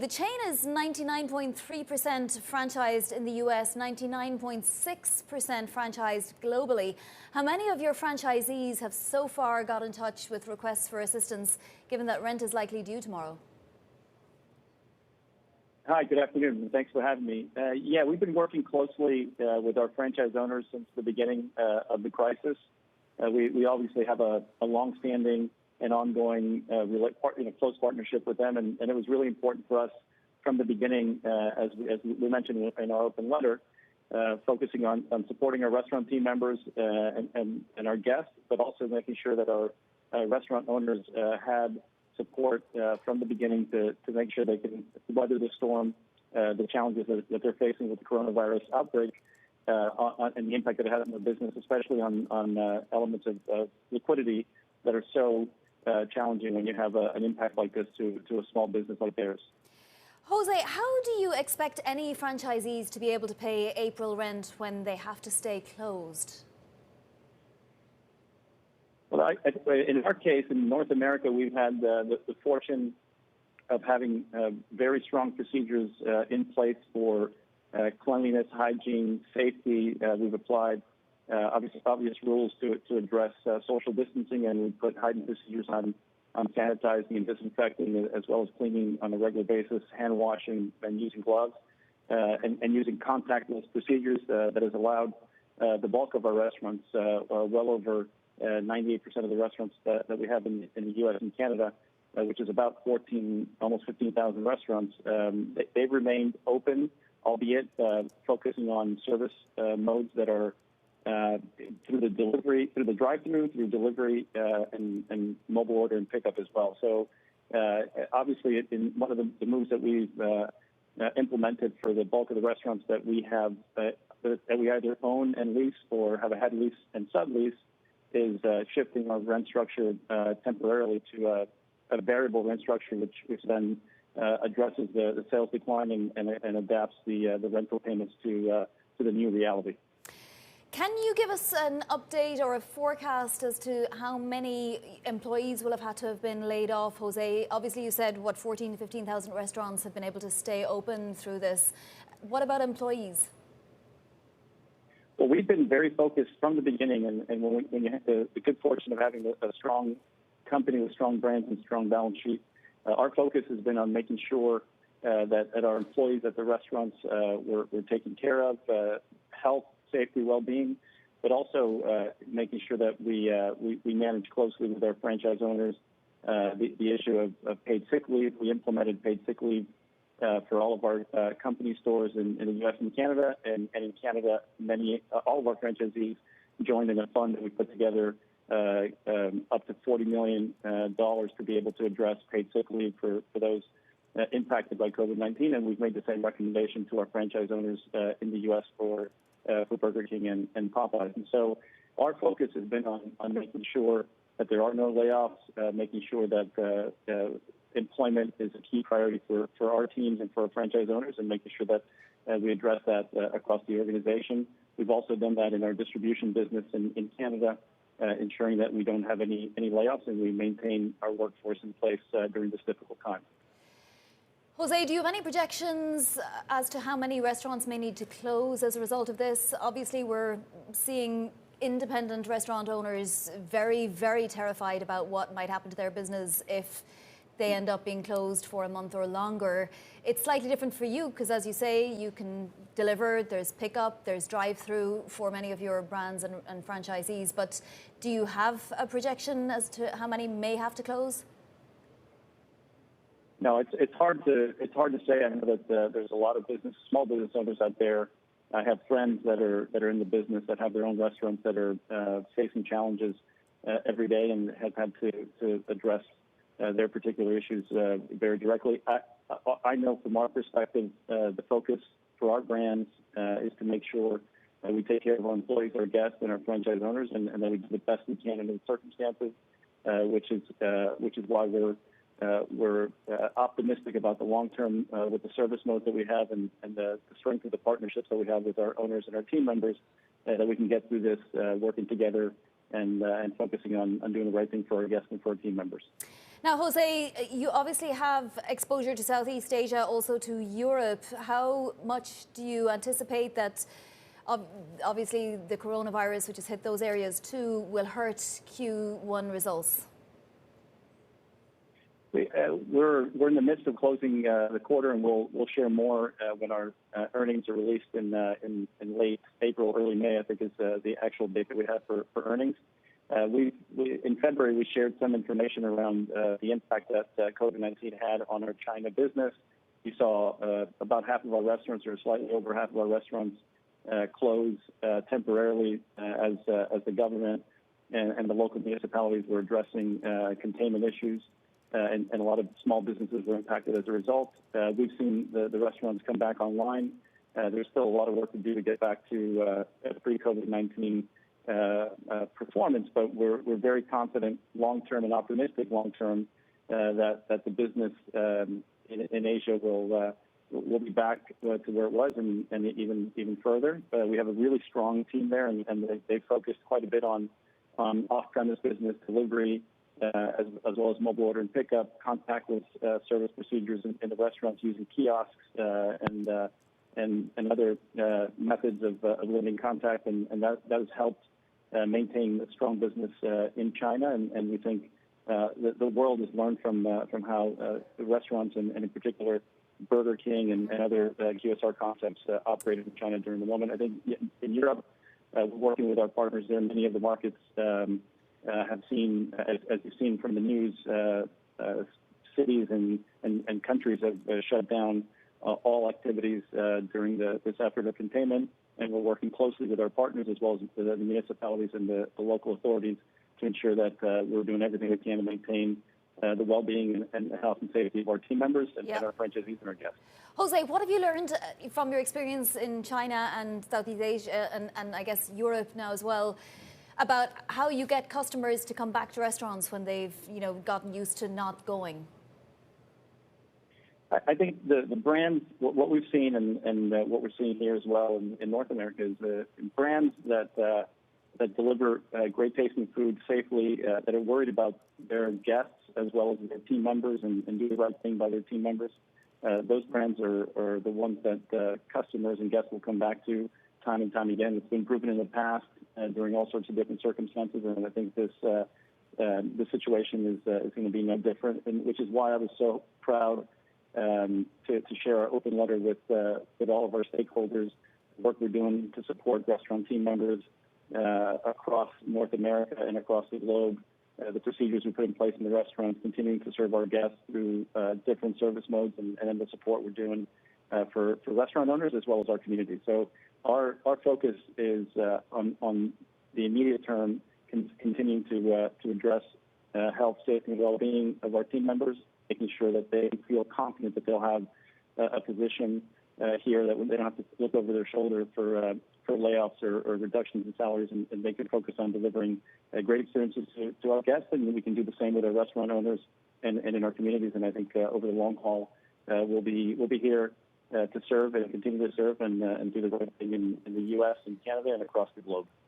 The chain is 99.3% franchised in the US, 99.6% franchised globally. How many of your franchisees have so far got in touch with requests for assistance, given that rent is likely due tomorrow? Hi, good afternoon, and thanks for having me. We've been working closely with our franchise owners since the beginning of the crisis. We obviously have a long-standing and ongoing close partnership with them, and it was really important for us from the beginning, as we mentioned in our open letter, focusing on supporting our restaurant team members and our guests, but also making sure that our restaurant owners had support from the beginning to make sure they can weather the storm, the challenges that they're facing with the coronavirus outbreak, and the impact that it has on their business, especially on elements of liquidity that are so challenging when you have an impact like this to a small business like theirs. Jose, how do you expect any franchisees to be able to pay April rent when they have to stay closed? Well, in our case, in North America, we've had the fortune of having very strong procedures in place for cleanliness, hygiene, safety. We've applied obvious rules to address social distancing, and we put heightened procedures on sanitizing and disinfecting, as well as cleaning on a regular basis, hand washing and using gloves, and using contactless procedures that has allowed the bulk of our restaurants, well over 98% of the restaurants that we have in the U.S. and Canada, which is about almost 15,000 restaurants, they've remained open, albeit focusing on service modes that are through the drive-through, through delivery, and mobile order and pickup as well. So obviously, in one of the moves that we've implemented for the bulk of the restaurants that we have, that we either own and lease or have a head lease and sublease, is shifting our rent structure temporarily to a variable rent structure, which then addresses the sales decline and adapts the rental payments to the new reality. Can you give us an update or a forecast as to how many employees will have had to have been laid off, Jose? Obviously, you said, 14,000 to 15,000 restaurants have been able to stay open through this. What about employees? Well, we've been very focused from the beginning, and when you have the good fortune of having a strong company with strong brands and strong balance sheet, our focus has been on making sure that our employees at the restaurants were taken care of, health, safety, well-being, but also making sure that we manage closely with our franchise owners the issue of paid sick leave. We implemented paid sick leave for all of our company stores in the U.S. and Canada, and in Canada, all of our franchisees joined in a fund that we put together up to $40 million to be able to address paid sick leave for those impacted by COVID-19, and we've made the same recommendation to our franchise owners in the U.S. for Burger King and Popeyes. And so our focus has been on making sure that there are no layoffs, making sure that employment is a key priority for our teams and for our franchise owners, and making sure that we address that across the organization. We've also done that in our distribution business in Canada, ensuring that we don't have any layoffs and we maintain our workforce in place during this difficult time. Jose, do you have any projections as to how many restaurants may need to close as a result of this? Obviously, we're seeing independent restaurant owners very, very terrified about what might happen to their business if they end up being closed for a month or longer. It's slightly different for you because, as you say, you can deliver, there's pickup, there's drive-through for many of your brands and franchisees. But do you have a projection as to how many may have to close? No, it's hard to say. I know that there's a lot of small business owners out there. I have friends that are in the business that have their own restaurants that are facing challenges every day and have had to address their particular issues very directly. I know from our perspective, the focus for our brands is to make sure that we take care of our employees, our guests, and our franchise owners, and that we do the best we can in the circumstances, which is why we're optimistic about the long term with the service mode that we have and the strength of the partnerships that we have with our owners and our team members, that we can get through this working together and focusing on doing the right thing for our guests and for our team members. Now, Jose, you obviously have exposure to Southeast Asia, also to Europe. How much do you anticipate that obviously the coronavirus, which has hit those areas too, will hurt Q1 results? We're in the midst of closing the quarter, and we'll share more when our earnings are released in late April, early May. I think is the actual date that we have for earnings. In February, we shared some information around the impact that COVID-19 had on our China business. We saw about half of our restaurants, or slightly over half of our restaurants, close temporarily as the government and the local municipalities were addressing containment issues. And a lot of small businesses were impacted as a result. We've seen the restaurants come back online. There's still a lot of work to do to get back to pre-COVID-19 performance, but we're very confident long-term and optimistic long-term that the business in Asia will be back to where it was and even further. We have a really strong team there, and they've focused quite a bit on off-premise business, delivery, as well as mobile order and pickup, contactless service procedures in the restaurants using kiosks and other methods of limiting contact, and that has helped maintain a strong business in China. And we think the world has learned from how the restaurants and in particular Burger King and other QSR concepts operated in China during the moment. I think in Europe, we're working with our partners there. Many of the markets have seen, as you've seen from the news, cities and countries have shut down all activities during this effort of containment, and we're working closely with our partners as well as the municipalities and the local authorities to ensure that we're doing everything we can to maintain the well-being and health and safety of our team members and our franchisees and our guests. Jose, what have you learned from your experience in China and Southeast Asia and I guess Europe now as well, about how you get customers to come back to restaurants when they've gotten used to not going? I think the brands, what we've seen and what we're seeing here as well in North America is the brands that deliver great tasting food safely, that are worried about their guests as well as their team members and do the right thing by their team members. Those brands are the ones that customers and guests will come back to time and time again. It's been proven in the past during all sorts of different circumstances, and I think this situation is going to be no different, and which is why I was so proud to share our open letter with all of our stakeholders, the work we're doing to support restaurant team members across North America and across the globe, the procedures we put in place in the restaurants, continuing to serve our guests through different service modes, and then the support we're doing for restaurant owners as well as our community. So our focus is on the immediate term, continuing to address health, safety, and well-being of our team members, making sure that they feel confident that they'll have a position here, that they don't have to look over their shoulder for layoffs or reductions in salaries, and they can focus on delivering great experiences to our guests, and we can do the same with our restaurant owners and in our communities. And I think over the long haul, we'll be here to serve and continue to serve and do the right thing in the U.S. and Canada and across the globe.